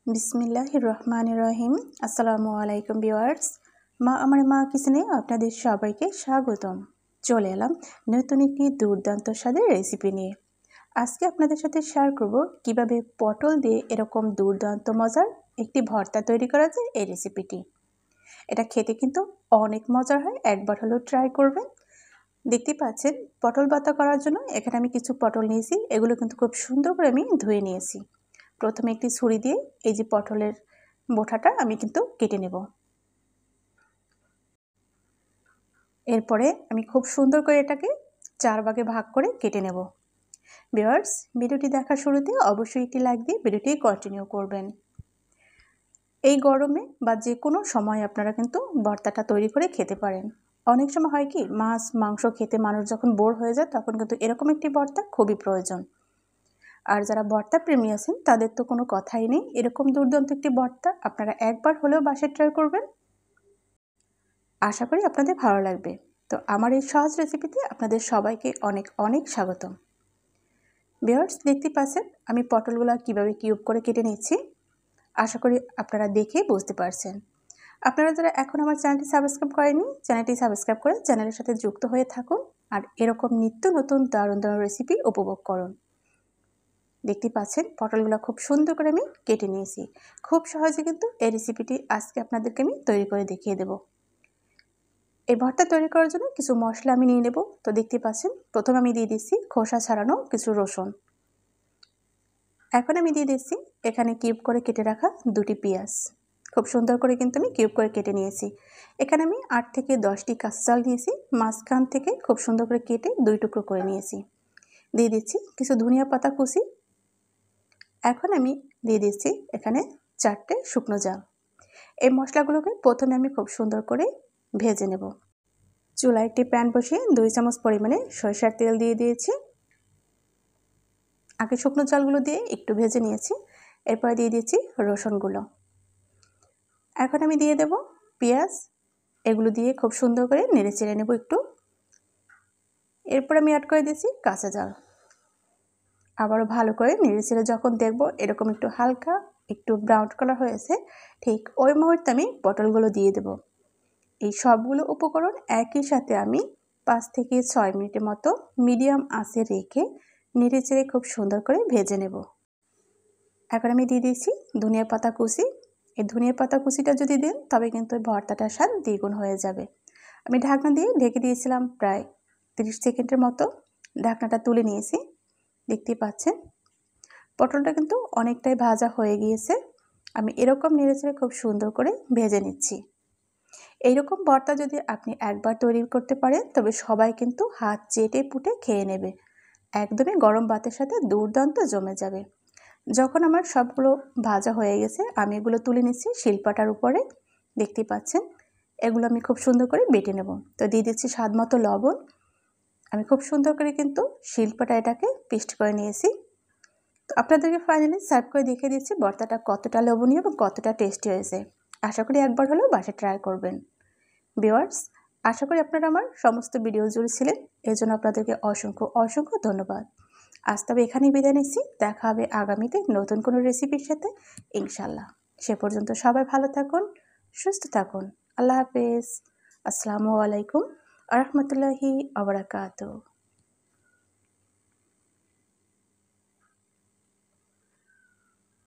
বিসমিল্লাহির রহমানির রহিম। আসসালামু আলাইকুম ভিউয়ার্স। মা আমার মা কিচেনে আপনাদের সবাইকে স্বাগতম। চলে এলাম নতুন একটি দুর্দান্ত স্বাদের রেসিপি নিয়ে। আজকে আপনাদের সাথে শেয়ার করব কিভাবে পটল দিয়ে এরকম দুর্দান্ত মজার একটি ভর্তা তৈরি করা যায়। এই রেসিপিটি এটা খেতে কিন্তু অনেক মজার হয়, একবার হলেও ট্রাই করবেন। দেখতে পাচ্ছেন পটল ভর্তা করার জন্য এখানে আমি কিছু পটল নিয়েছি। এগুলো কিন্তু খুব সুন্দর করে আমি ধুয়ে নিয়েছি। প্রথমে একটি ছুরি দিয়ে এই যে পটলের বোটাটা আমি কিন্তু কেটে নেব। এরপরে আমি খুব সুন্দর করে এটাকে 4 ভাগে ভাগ করে কেটে নেব। ভিউয়ার্স, ভিডিওটি দেখার শুরুতে অবশ্যই একটি লাইক দিয়ে ভিডিওটি কন্টিনিউ করবেন। এই গরমে বা যে কোনো সময় আপনারা কিন্তু ভর্তাটা তৈরি করে খেতে পারেন। অনেক সময় হয় কি, মাছ মাংস খেতে মানুষ যখন বোর হয়ে যায় তখন কিন্তু এরকম একটি ভর্তা খুবই প্রয়োজন। আর যারা ভর্তা প্রেমী আছেন তাদের তো কোনো কথাই নেই। এরকম দুর্দান্ত একটি ভর্তা আপনারা একবার হলেও বাসায় ট্রাই করবেন। আশা করি আপনাদের ভালো লাগবে। তো আমার এই সহজ রেসিপিতে আপনাদের সবাইকে অনেক অনেক স্বাগতম। ভিউয়ার্স, দেখতে পাচ্ছেন আমি পটলগুলো কিভাবে কিউব করে কেটে নিচ্ছি। আশা করি আপনারা দেখে বুঝতে পারছেন। আপনারা যারা এখন আমার চ্যানেলটি সাবস্ক্রাইব করেননি, চ্যানেলটি সাবস্ক্রাইব করে চ্যানেলের সাথে যুক্ত হয়ে থাকুন আর এরকম নিত্য নতুন দারুণ দারুণ রেসিপি উপভোগ করুন। দেখতে পাচ্ছেন পটলগুলো খুব সুন্দর করে আমি কেটে নিয়েছি। খুব সহজে কিন্তু এই রেসিপিটি আজকে আপনাদেরকে আমি তৈরি করে দেখিয়ে দেব। এই ভর্তা তৈরি করার জন্য কিছু মশলা আমি নিয়ে নেব। তো দেখতে পাচ্ছেন প্রথমে আমি দিয়ে দিচ্ছি খোসা ছাড়ানো কিছু রসুন। এখন আমি দিয়ে দিচ্ছি এখানে কিউব করে কেটে রাখা 2টি পেঁয়াজ। খুব সুন্দর করে কিন্তু আমি কিউব করে কেটে নিয়েছি। এখানে আমি 8 থেকে 10টি কাঁচা চাল নিয়েছি, মাঝখান থেকে খুব সুন্দর করে কেটে 2 টুকরো করে নিয়েছি। দিয়ে দিচ্ছি কিছু ধনিয়া পাতা কুচি। এখন আমি দিয়ে দিচ্ছি এখানে 4টে শুকনো জাল। এই মশলাগুলোকে প্রথমে আমি খুব সুন্দর করে ভেজে নেব। চুলায় একটি প্যান বসিয়ে 2 চামচ পরিমাণে সরিষার তেল দিয়ে দিয়েছি। আগে শুকনো চালগুলো দিয়ে একটু ভেজে নিয়েছি। এরপর দিয়ে দিচ্ছি রসুনগুলো। এখন আমি দিয়ে দেব পেঁয়াজ। এগুলো দিয়ে খুব সুন্দর করে নেড়ে চেড়ে নেব একটু। এরপর আমি অ্যাড করে দিচ্ছি কাঁচা জাল। আবারও ভালো করে নেড়ে চেড়ে যখন দেখব এরকম একটু হালকা একটু ব্রাউন কালার হয়েছে, ঠিক ওই মুহূর্তে আমি পটলগুলো দিয়ে দেব। এই সবগুলো উপকরণ একই সাথে আমি 5 থেকে 6 মিনিটের মতো মিডিয়াম আঁচে রেখে নেড়ে চেড়ে খুব সুন্দর করে ভেজে নেব। এখন আমি দিয়ে দিচ্ছি ধনিয়া পাতা কুচি। এই ধনিয়া পাতা কুচিটা যদি দেন তবে কিন্তু ওই ভর্তাটার স্বাদ দ্বিগুণ হয়ে যাবে। আমি ঢাকনা দিয়ে ঢেকে দিয়েছিলাম প্রায় 30 সেকেন্ডের মতো। ঢাকনাটা তুলে নিয়েছি। দেখতে পাচ্ছেন পটলটা কিন্তু অনেকটাই ভাজা হয়ে গিয়েছে। আমি এরকম নেড়েচেড়ে খুব সুন্দর করে ভেজে নিচ্ছি। এইরকম ভর্তা যদি আপনি একবার তৈরি করতে পারেন তবে সবাই কিন্তু হাত চেটে পুটে খেয়ে নেবে। একদমই গরম ভাতের সাথে দুর্দান্ত জমে যাবে। যখন আমার সবগুলো ভাজা হয়ে গেছে আমি এগুলো তুলে নিচ্ছি শিলপাটার উপরে। দেখতে পাচ্ছেন এগুলো আমি খুব সুন্দর করে বেটে নেব। তো দিয়ে দিচ্ছি স্বাদ মতো লবণ। আমি খুব সুন্দর করে কিন্তু শিলপাটা এটাকে পেস্ট করে নিয়েছি। তো আপনাদেরকে ফাইনালি সার্ভ করে দেখিয়ে দিচ্ছি ভর্তাটা কতটা লোভনীয় এবং কতটা টেস্টি হয়েছে। আশা করি একবার হলেও বাসায় ট্রাই করবেন। ভিউয়ার্স, আশা করি আপনারা আমার সমস্ত ভিডিও জুড়ে ছিলেন, এর জন্য আপনাদেরকে অসংখ্য অসংখ্য ধন্যবাদ। আজ তবে এখানেই বিদায় নিচ্ছি। দেখা হবে আগামীতে নতুন কোনো রেসিপির সাথে ইনশাল্লাহ। সে পর্যন্ত সবাই ভালো থাকুন, সুস্থ থাকুন। আল্লাহ হাফেজ। আসসালামু আলাইকুম ওয়া রাহমাতুল্লাহি ওয়া বারাকাতুহু।